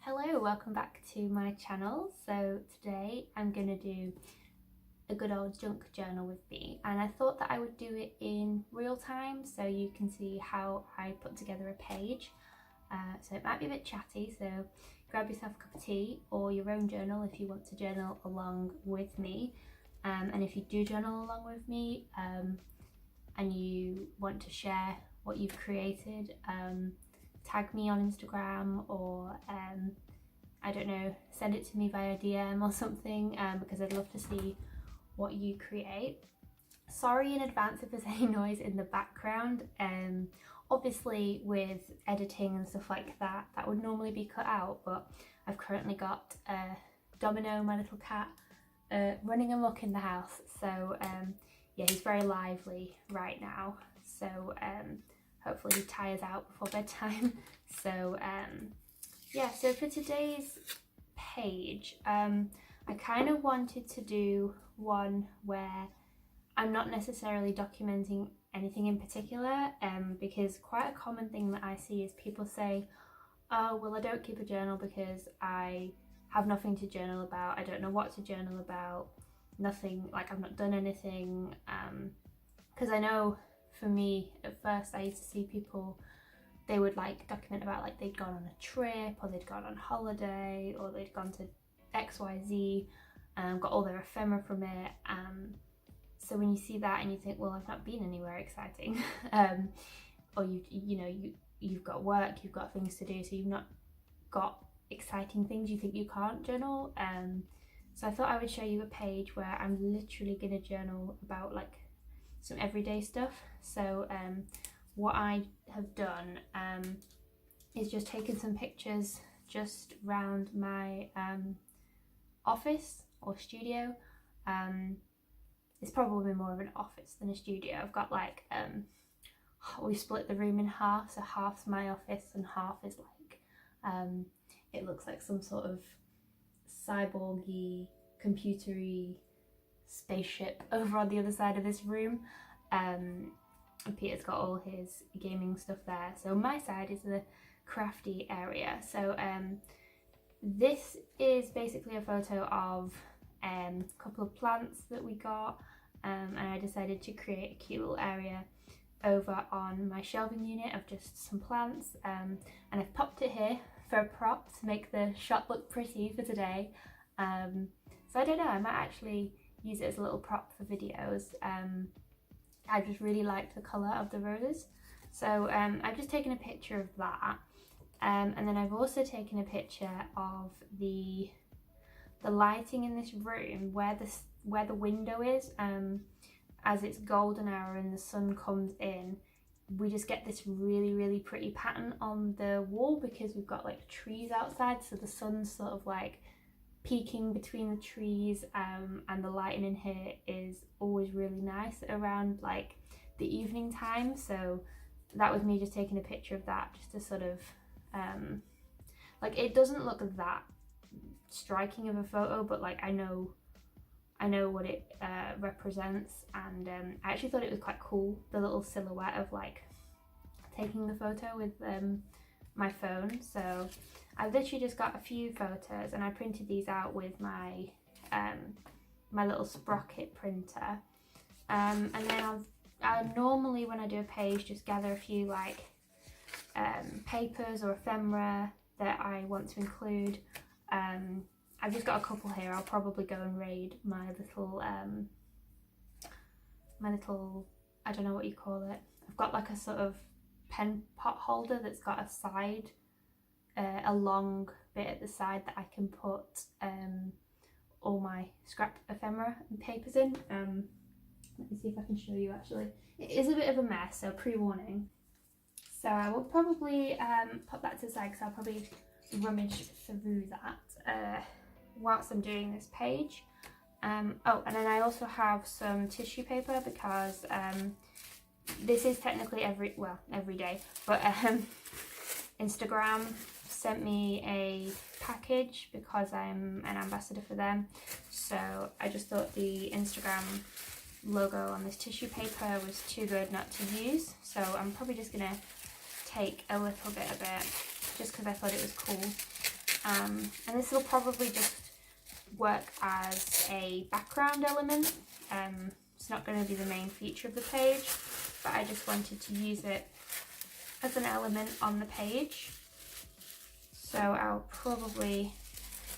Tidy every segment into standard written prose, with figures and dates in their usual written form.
Hello, welcome back to my channel. So today I'm going to do a good old junk journal with me, and I thought that I would do it in real time so you can see how I put together a page. So it might be a bit chatty, so grab yourself a cup of tea or your own journal if you want to journal along with me. And if you do journal along with me and you want to share what you've created, tag me on Instagram or I don't know, send it to me via DM or something, because I'd love to see what you create. Sorry in advance if there's any noise in the background. Obviously with editing and stuff like that, that would normally be cut out, but I've currently got Domino, my little cat, running amok in the house. So yeah, he's very lively right now. So hopefully he tires out before bedtime. So yeah, so for today's page, I kind of wanted to do one where I'm not necessarily documenting anything in particular, because quite a common thing that I see is people say, oh, well, I don't keep a journal because I have nothing to journal about, I don't know what to journal about, nothing, like I've not done anything, because I know for me, at first I used to see people, they would like document about like they'd gone on a trip or they'd gone on holiday or they'd gone to XYZ, got all their ephemera from it. So when you see that and you think, well, I've not been anywhere exciting, or you've got work, you've got things to do, so you've not got exciting things, you think you can't journal. So I thought I would show you a page where I'm literally gonna journal about like some everyday stuff. So what I have done is just taken some pictures just round my office or studio. It's probably more of an office than a studio. I've got like, we split the room in half, so half's my office and half is like, it looks like some sort of cyborgy, computery spaceship over on the other side of this room. And Peter's got all his gaming stuff there. So my side is the crafty area. So this is basically a photo of a couple of plants that we got, and I decided to create a cute little area over on my shelving unit of just some plants, and I've popped it here for a prop to make the shot look pretty for today. So I don't know, I might actually use it as a little prop for videos. I just really liked the colour of the roses, so I've just taken a picture of that, and then I've also taken a picture of the lighting in this room where the window is. As it's golden hour and the sun comes in, we just get this really pretty pattern on the wall because we've got like trees outside, so the sun's sort of like peeking between the trees, and the lighting in here is always really nice around like the evening time. So that was me just taking a picture of that just to sort of like, it doesn't look that striking of a photo, but like I know what it represents, and I actually thought it was quite cool, the little silhouette of like taking the photo with my phone. So I've literally just got a few photos and I printed these out with my my little sprocket printer, and then I normally, when I do a page, just gather a few like papers or ephemera that I want to include. I've just got a couple here. I'll probably go and raid my little I don't know what you call it. I've got like a sort of pen pot holder that's got a side, a long bit at the side that I can put all my scrap ephemera and papers in. Let me see if I can show you actually. It is a bit of a mess, so pre-warning. So I will probably put that to the side because I'll probably rummage through that whilst I'm doing this page. Oh, and then I also have some tissue paper because this is technically every day, but Instagram sent me a package because I'm an ambassador for them, so I just thought the Instagram logo on this tissue paper was too good not to use, so I'm probably just gonna take a little bit of it just because I thought it was cool. And this will probably just work as a background element. It's not going to be the main feature of the page, but I just wanted to use it as an element on the page. So I'll probably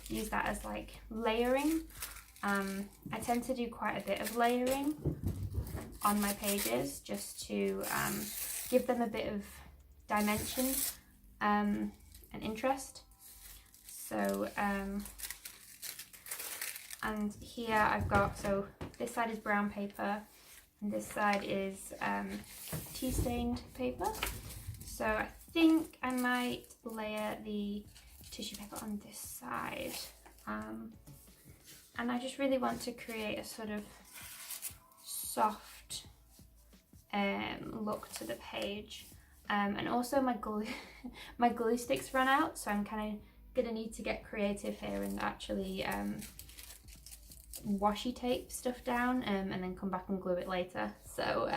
use that as like layering. I tend to do quite a bit of layering on my pages just to give them a bit of dimension and interest. So and here I've got, so this side is brown paper and this side is tea stained paper. So I think I might layer the tissue paper on this side. And I just really want to create a sort of soft look to the page. And also my glue, my glue sticks ran out, so I'm kind of gonna need to get creative here and actually washi tape stuff down and then come back and glue it later. So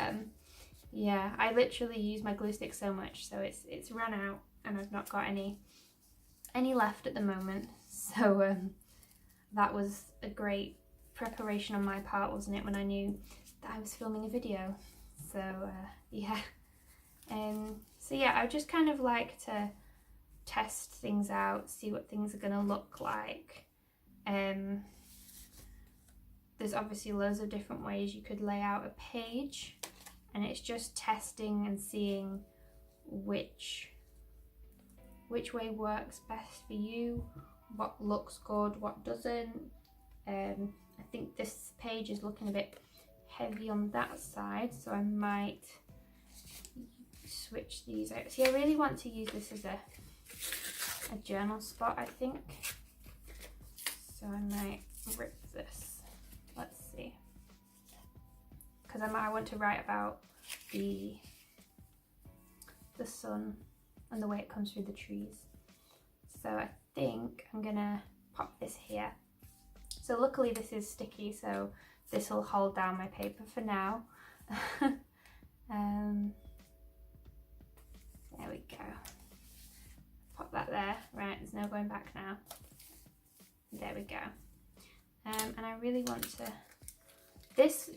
yeah, I literally use my glue stick so much, so it's run out and I've not got any left at the moment. So that was a great preparation on my part, wasn't it, when I knew that I was filming a video. So yeah. So yeah, I just kind of like to test things out, see what things are gonna look like. There's obviously loads of different ways you could lay out a page, and it's just testing and seeing which way works best for you, what looks good, what doesn't. I think this page is looking a bit heavy on that side, so I might switch these out. See, I really want to use this as a journal spot, I think. So I might rip this. Let's see. Because I want to write about the sun and the way it comes through the trees. So I think I'm gonna pop this here. So luckily this is sticky, so this will hold down my paper for now. There we go. Pop that there. Right, there's no going back now. There we go. And I really want to, this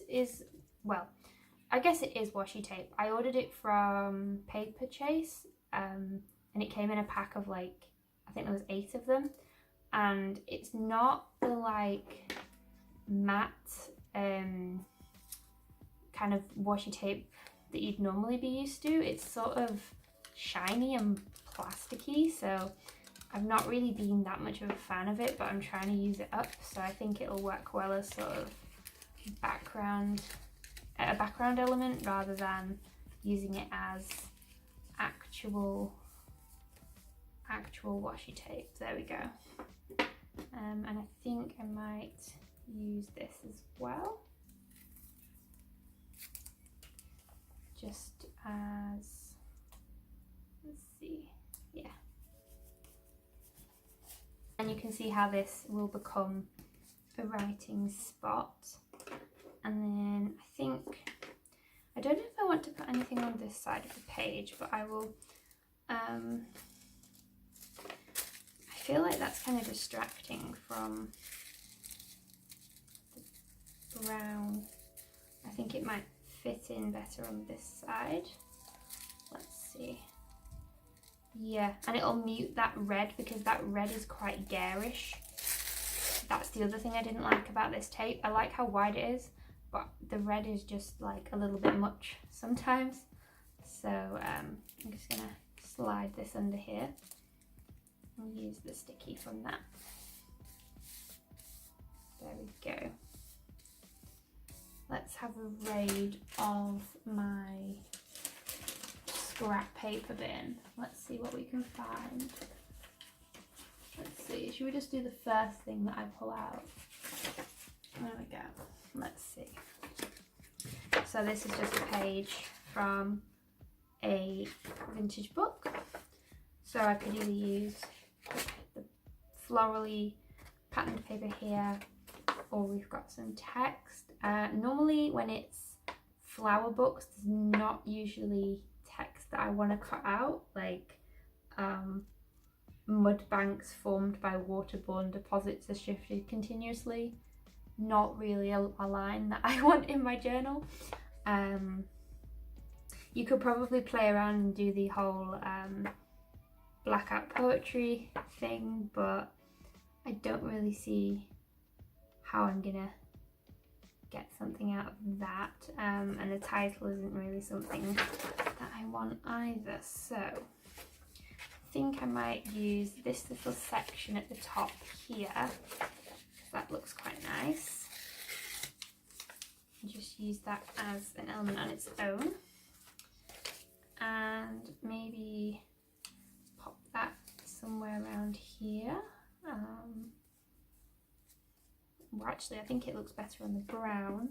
is, well, I guess it is washi tape. I ordered it from Paper Chase, and it came in a pack of like, I think there was 8 of them, and it's not the like matte kind of washi tape that you'd normally be used to. It's sort of shiny and plasticky, so I've not really been that much of a fan of it, but I'm trying to use it up, so I think it'll work well as sort of a background element rather than using it as actual washi tape. There we go. And I think I might use this as well, just as, let's see, yeah. And you can see how this will become a writing spot. And then I think, I don't know if I want to put anything on this side of the page, but I will, I feel like that's kind of distracting from the brown. I think it might fit in better on this side. Let's see. Yeah, and it'll mute that red because that red is quite garish. That's the other thing I didn't like about this tape. I like how wide it is, but the red is just like a little bit much sometimes. So I'm just gonna slide this under here and use the sticky from that. There we go. Let's have a raid of my scrap paper bin. Let's see what we can find. Let's see, should we just do the first thing that I pull out? There we go. Let's see. So this is just a page from a vintage book. So I could either use the florally patterned paper here, or we've got some text. Normally when it's flower books, there's not usually text that I want to cut out, like mud banks formed by waterborne deposits are shifted continuously. Not really a line that I want in my journal. You could probably play around and do the whole blackout poetry thing, but I don't really see how I'm gonna get something out of that, and the title isn't really something that I want either, so I think I might use this little section at the top here, because that looks quite nice. Just use that as an element on its own, and maybe pop that somewhere around here. Well, actually I think it looks better on the brown,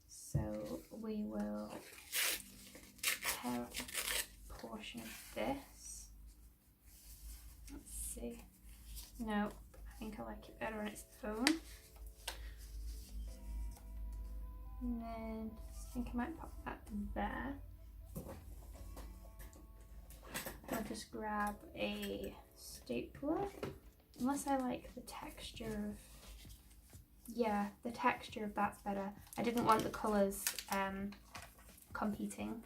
so we will tear off a portion of this. Let's see. No, I think I like it better on its own. And then I think I might pop that there. I'll just grab a stapler, unless I like the texture of, yeah, the texture of that's better. I didn't want the colours competing,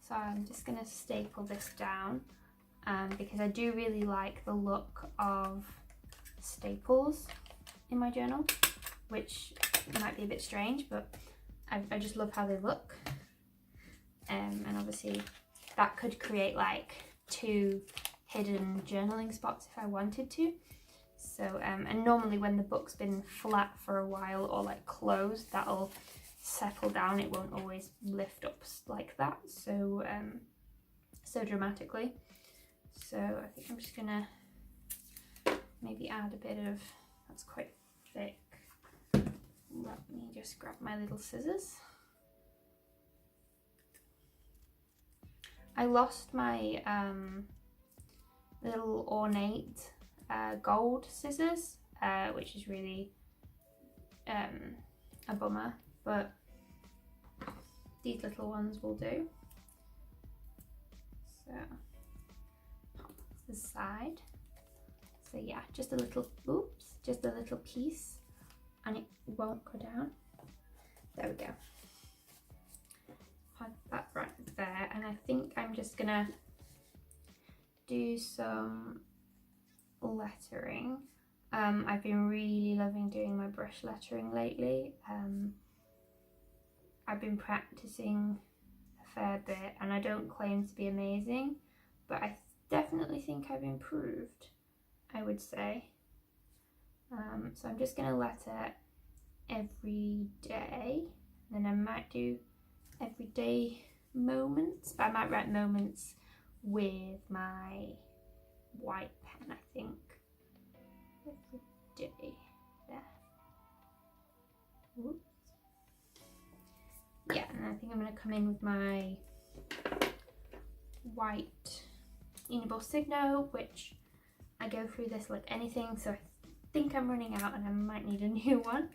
so I'm just going to staple this down because I do really like the look of staples in my journal, which might be a bit strange, but I just love how they look, and obviously that could create like 2 hidden journaling spots if I wanted to. So and normally when the book's been flat for a while or like closed, that'll settle down. It won't always lift up like that so so dramatically. So I think I'm just gonna maybe add a bit of, that's quite thick. Let me just grab my little scissors. I lost my little ornate gold scissors, which is really a bummer, but these little ones will do. So pop to the side. So yeah, just a little, oops, just a little piece, and it won't go down. There we go. Put that right there, and I think I'm just gonna do some lettering. I've been really loving doing my brush lettering lately. I've been practicing a fair bit, and I don't claim to be amazing, but I definitely think I've improved, I would say. So I'm just going to letter every day, and then I might do everyday moments, but I might write moments with my white pen, I think. Every day. There. Whoops. Yeah, and I think I'm going to come in with my white Uniball Signo, which I go through this like anything, so I think I'm running out and I might need a new one.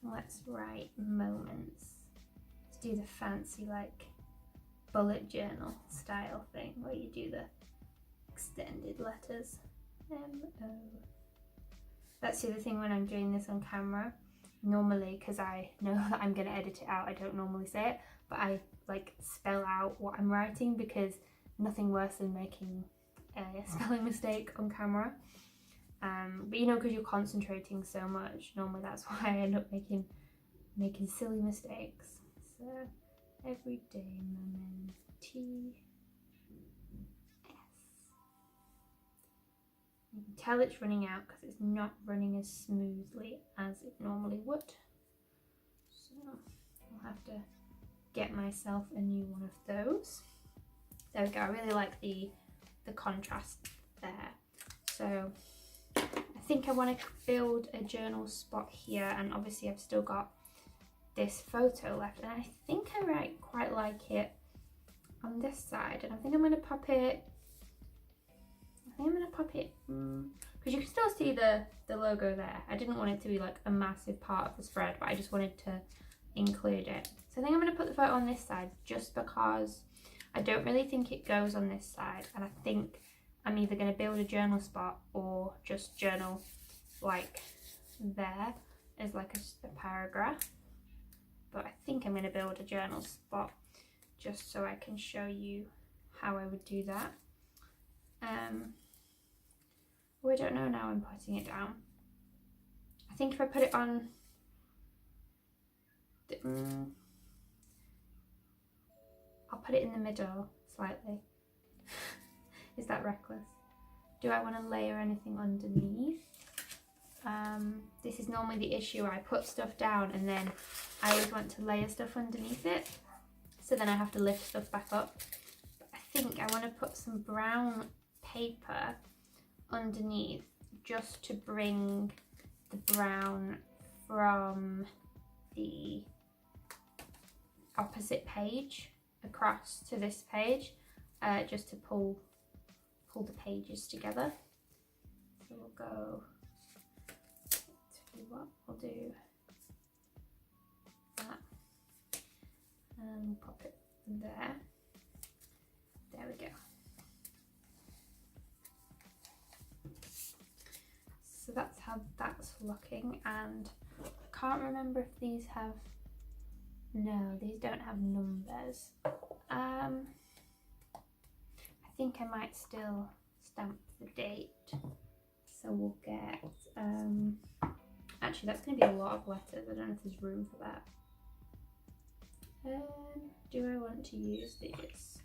Let's write moments. Let's do the fancy like bullet journal style thing where you do the extended letters. M-O. That's the other thing when I'm doing this on camera. Normally, because I know that I'm going to edit it out, I don't normally say it, but I like spell out what I'm writing, because nothing worse than making a spelling mistake on camera. But you know, because you're concentrating so much, normally that's why I end up making silly mistakes. So everyday moment, T. You can tell it's running out because it's not running as smoothly as it normally would. So I'll have to get myself a new one of those. There we go. I really like the contrast there. So I think I want to build a journal spot here, and obviously I've still got this photo left, and I think I quite like it on this side, and I think I'm going to pop it. Because you can still see the logo there. I didn't want it to be like a massive part of the spread, but I just wanted to include it. So I think I'm going to put the photo on this side just because I don't really think it goes on this side, and I think I'm either going to build a journal spot or just journal like there as like a paragraph. But I think I'm going to build a journal spot just so I can show you how I would do that. Oh, I don't know now I'm putting it down. I think if I put it on, I'll put it in the middle slightly. Is that reckless? Do I want to layer anything underneath? This is normally the issue where I put stuff down and then I always want to layer stuff underneath it. So then I have to lift stuff back up. But I think I want to put some brown paper underneath just to bring the brown from the opposite page across to this page, just to pull the pages together. So we'll go to what we'll do that and pop it there. There we go. So that's how that's looking, and I can't remember if these have, no, these don't have numbers. I think I might still stamp the date, so we'll get, actually that's going to be a lot of letters, I don't know if there's room for that. Do I want to use these?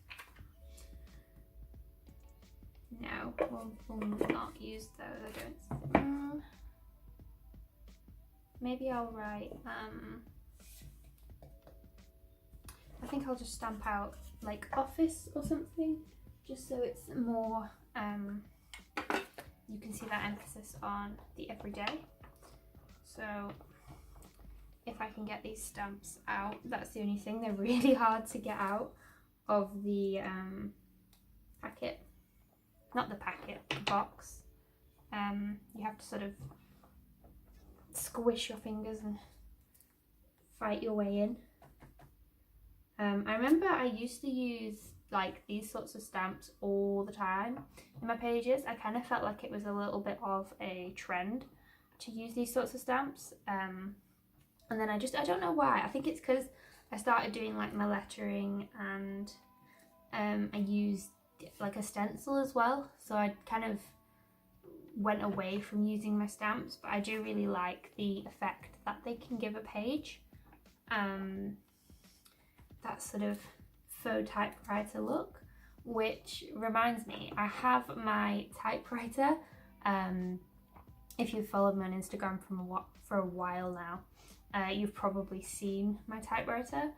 No, we'll not use those, I don't. Maybe I'll write, I think I'll just stamp out like office or something, just so it's more, you can see that emphasis on the everyday. So if I can get these stamps out, that's the only thing, they're really hard to get out of the packet. Not the packet, the box. You have to sort of squish your fingers and fight your way in. I remember I used to use like these sorts of stamps all the time in my pages. I kind of felt like it was a little bit of a trend to use these sorts of stamps. And then I don't know why. I think it's because I started doing like my lettering, and I used like a stencil as well, so I kind of went away from using my stamps, but I do really like the effect that they can give a page. That sort of faux typewriter look, which reminds me, I have my typewriter. If you've followed me on Instagram for a while now, you've probably seen my typewriter,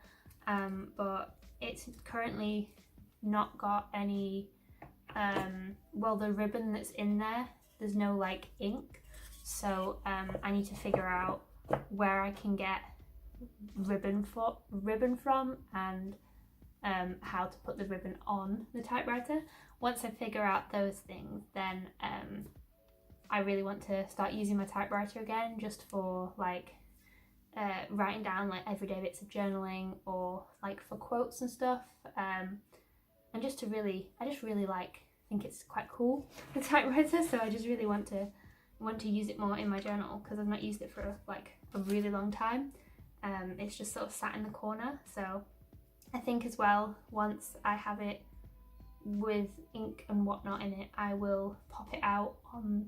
but it's currently not got any, well, the ribbon that's in there's no like ink, so I need to figure out where I can get ribbon from, and how to put the ribbon on the typewriter. Once I figure out those things, then I really want to start using my typewriter again, just for like writing down like everyday bits of journaling, or like for quotes and stuff, and just to really, I just really think it's quite cool, the typewriter, so I just really want to use it more in my journal, because I've not used it for like a really long time. It's just sort of sat in the corner, so I think as well, once I have it with ink and whatnot in it, I will pop it out on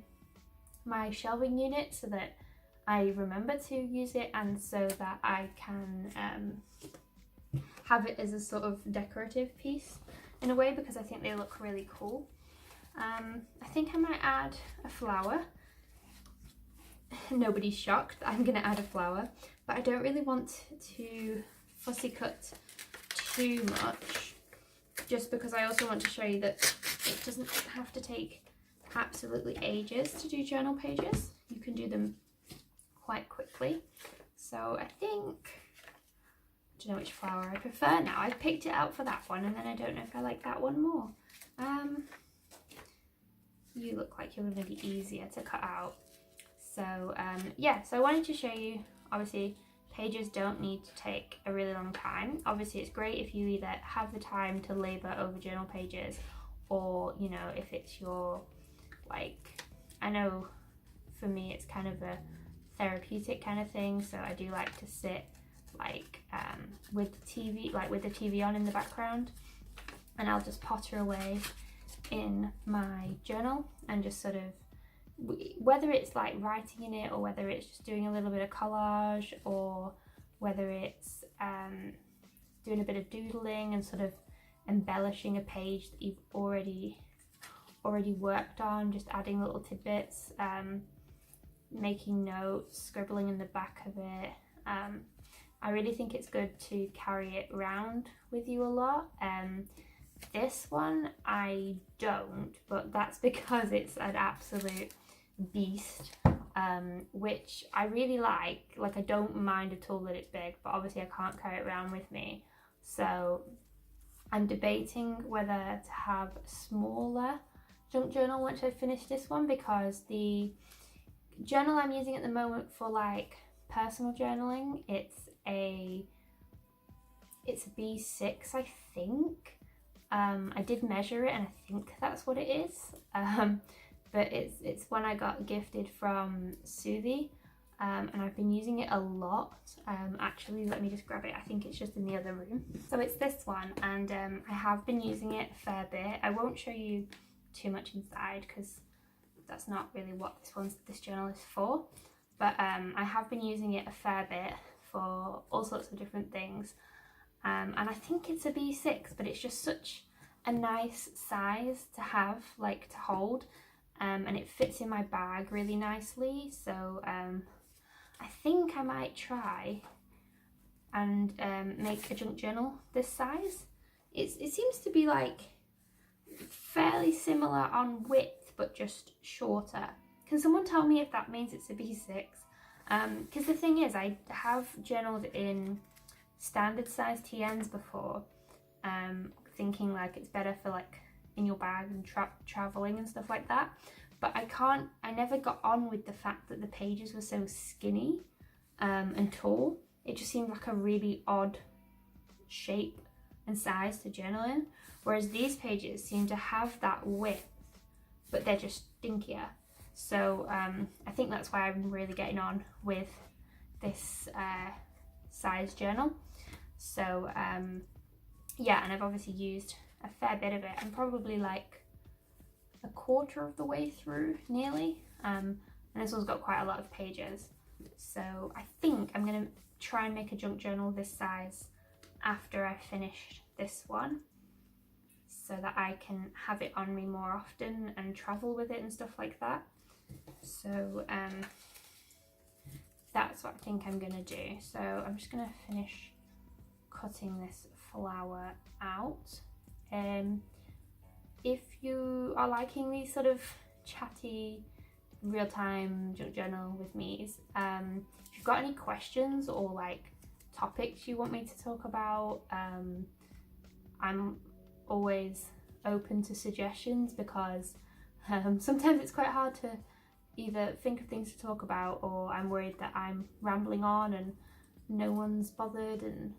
my shelving unit so that I remember to use it, and so that I can have it as a sort of decorative piece in a way, because I think they look really cool. I think I might add a flower. Nobody's shocked that I'm going to add a flower, but I don't really want to fussy cut too much, just because I also want to show you that it doesn't have to take absolutely ages to do journal pages. You can do them quite quickly. So I think, I don't know which flower I prefer now. I've picked it out for that one, and then I don't know if I like that one more. You look like you're going to be easier to cut out. So yeah, so I wanted to show you, obviously pages don't need to take a really long time. Obviously it's great if you either have the time to labour over journal pages, or, you know, if it's your, like, I know for me it's kind of a therapeutic kind of thing, so I do like to sit like with the TV, like with the TV on in the background, and I'll just potter away in my journal and just sort of, whether it's like writing in it or whether it's just doing a little bit of collage or whether it's doing a bit of doodling and sort of embellishing a page that you've already worked on, just adding little tidbits, making notes, scribbling in the back of it. I really think it's good to carry it around with you a lot. This one I don't, but that's because it's an absolute beast, which I really like. Like, I don't mind at all that it's big, but obviously I can't carry it around with me. So I'm debating whether to have a smaller junk journal once I finish this one, because the journal I'm using at the moment for like personal journaling, it's a B6, I think. I did measure it and I think that's what it is, but it's one I got gifted from Susie, and I've been using it a lot. Actually, let me just grab it, I think it's just in the other room. So it's this one, and I have been using it a fair bit. I won't show you too much inside because that's not really what this journal is for, but I have been using it a fair bit for all sorts of different things. And I think it's a B6, but it's just such a nice size to have, like to hold, and it fits in my bag really nicely. So I think I might try and make a junk journal this size. It seems to be like fairly similar on width, but just shorter. Can someone tell me if that means it's a B6? Because the thing is, I have journaled in standard size TNs before, thinking like it's better for like in your bag and traveling and stuff like that, but I never got on with the fact that the pages were so skinny and tall. It just seemed like a really odd shape and size to journal in, whereas these pages seem to have that width, but they're just dinkier. So I think that's why I'm really getting on with this size journal. So yeah, and I've obviously used a fair bit of it. I'm probably like a quarter of the way through, nearly, and this one's got quite a lot of pages. So I think I'm gonna try and make a junk journal this size after I finished this one, so that I can have it on me more often and travel with it and stuff like that. So that's what I think I'm gonna do. So I'm just gonna finish cutting this flower out. If you are liking these sort of chatty real-time junk journal with me's, if you've got any questions or like topics you want me to talk about, I'm always open to suggestions, because sometimes it's quite hard to either think of things to talk about, or I'm worried that I'm rambling on and no one's bothered, and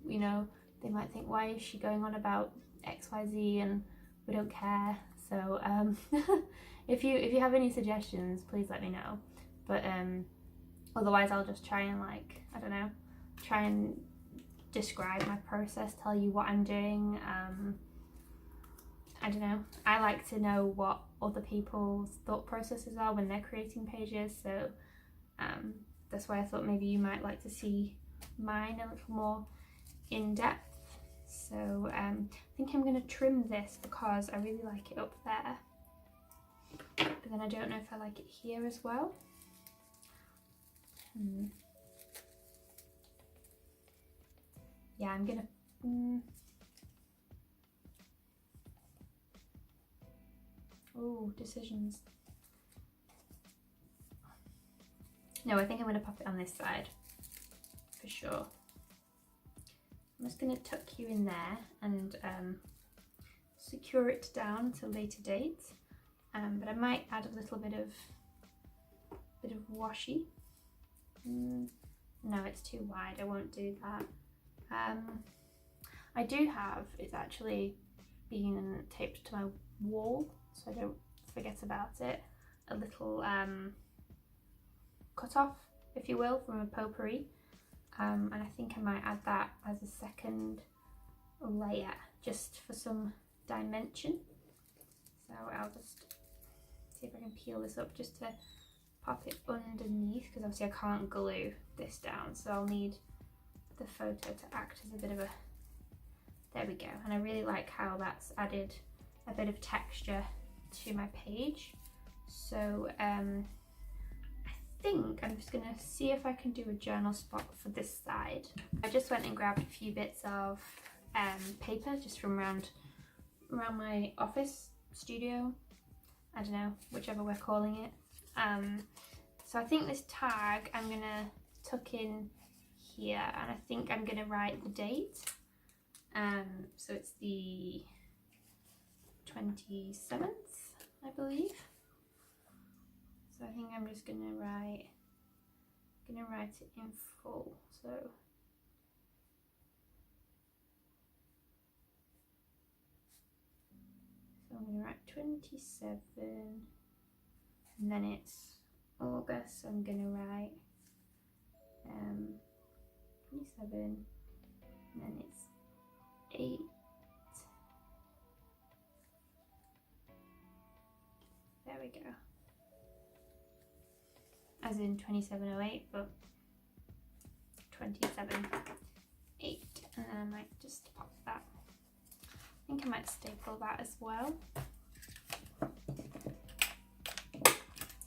you know, they might think, why is she going on about XYZ, and we don't care. So if you have any suggestions, please let me know. But otherwise I'll just try and, like, I don't know, try and describe my process, tell you what I'm doing. I don't know, I like to know what other people's thought processes are when they're creating pages, so that's why I thought maybe you might like to see mine a little more in depth. So I think I'm going to trim this because I really like it up there, but then I don't know if I like it here as well. Yeah, I'm gonna oh, decisions. No, I think I'm going to pop it on this side for sure. I'm just going to tuck you in there and secure it down to a later date. But I might add a little bit of washi. No, it's too wide, I won't do that. I do have, it's actually being taped to my wall so I don't forget about it. A little cut off, if you will, from a potpourri, and I think I might add that as a second layer just for some dimension. So I'll just see if I can peel this up just to pop it underneath, because obviously I can't glue this down, so I'll need the photo to act as a bit of a, there we go. And I really like how that's added a bit of texture to my page. So I think I'm just gonna see if I can do a journal spot for this side. I just went and grabbed a few bits of paper just from around my office, studio, I don't know, whichever we're calling it. So I think this tag I'm gonna tuck in here, and I think I'm gonna write the date. So it's the 27th, I believe. So I think I'm just gonna write it in full. So I'm gonna write 27, and then it's August, so I'm gonna write 27, and then it's 8. There we go. As in 2708, but 27/8, and then I might just pop that. I think I might staple that as well.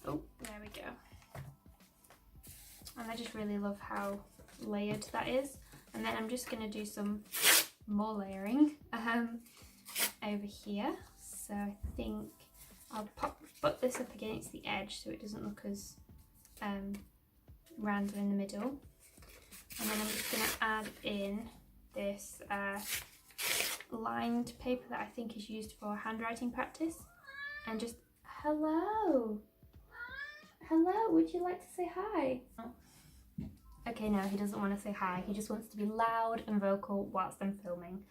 Oh, there we go. And I just really love how layered that is. And then I'm just going to do some more layering over here. So I think I'll put this up against the edge so it doesn't look as random in the middle. And then I'm just going to add in this lined paper that I think is used for handwriting practice, and just hello, would you like to say hi? Okay, no, he doesn't want to say hi, he just wants to be loud and vocal whilst I'm filming.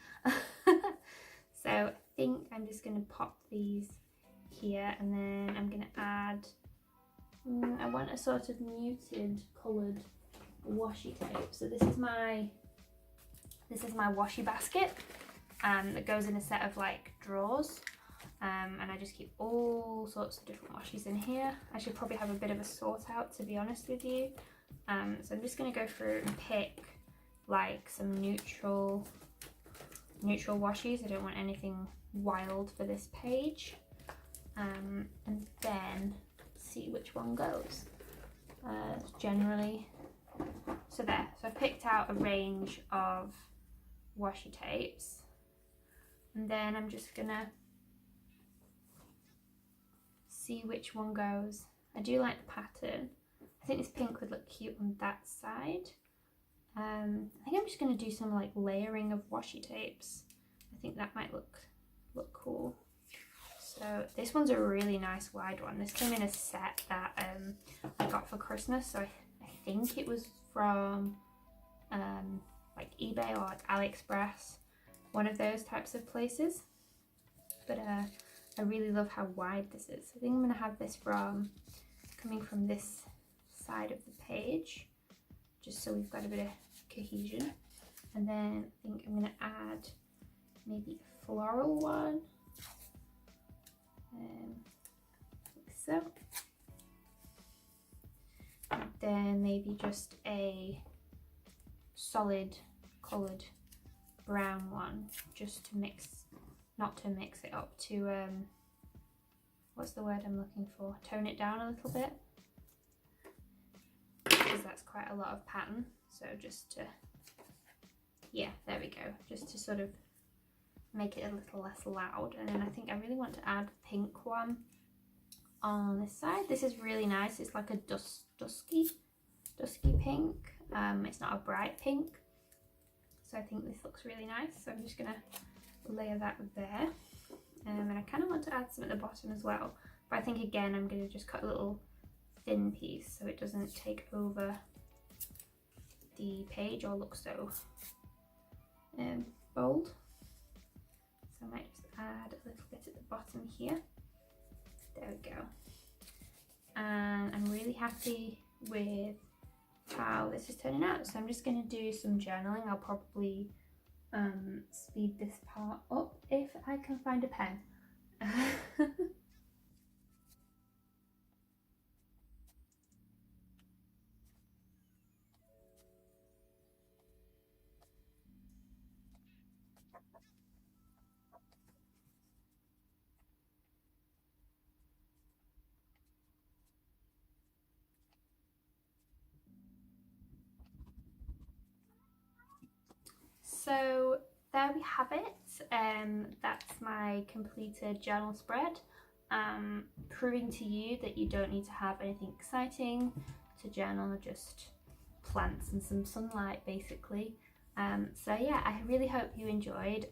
So I think I'm just going to pop these here, and then I'm going to add, I want a sort of muted coloured washi tape. So this is my washi basket that goes in a set of like drawers, and I just keep all sorts of different washis in here. I should probably have a bit of a sort out, to be honest with you. So I'm just going to go through and pick like some neutral washis. I don't want anything wild for this page, and then see which one goes. Generally, so there. So I've picked out a range of washi tapes, and then I'm just gonna see which one goes. I do like the pattern. I think this pink would look cute on that side. I think I'm just gonna do some like layering of washi tapes. I think that might look cool. So this one's a really nice wide one. This came in a set that I got for Christmas, so I think it was from like eBay or like AliExpress, one of those types of places. But I really love how wide this is. I think I'm gonna have this coming from this side of the page, just so we've got a bit of cohesion. And then I think I'm gonna add maybe a floral one, like so. And then maybe just a solid coloured brown one, just to mix, not to mix it up, to what's the word I'm looking for, tone it down a little bit, because that's quite a lot of pattern. So just to, yeah, there we go, just to sort of make it a little less loud. And then I think I really want to add a pink one on this side. This is really nice. It's like a dusky pink. It's not a bright pink, so I think this looks really nice. So I'm just gonna layer that there, and I kind of want to add some at the bottom as well, but I think again I'm gonna just cut a little thin piece so it doesn't take over the page or look so bold. So I might just add a little bit at the bottom here. There we go. And I'm really happy with how this is turning out. So I'm just going to do some journaling. I'll probably speed this part up if I can find a pen. So there we have it. That's my completed journal spread, proving to you that you don't need to have anything exciting to journal, just plants and some sunlight basically. So yeah, I really hope you enjoyed.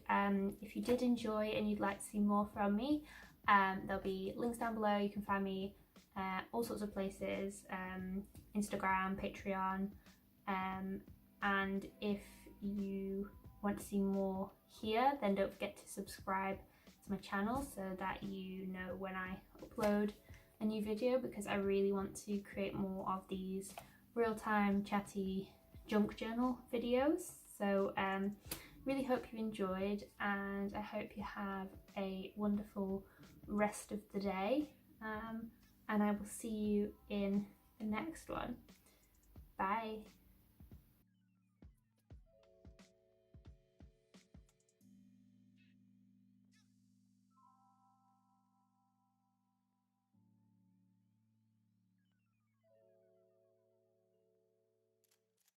If you did enjoy and you'd like to see more from me, there'll be links down below. You can find me all sorts of places, Instagram, Patreon, and if you want to see more here, then don't forget to subscribe to my channel so that you know when I upload a new video, because I really want to create more of these real-time chatty junk journal videos. So really hope you enjoyed, and I hope you have a wonderful rest of the day, and I will see you in the next one. Bye.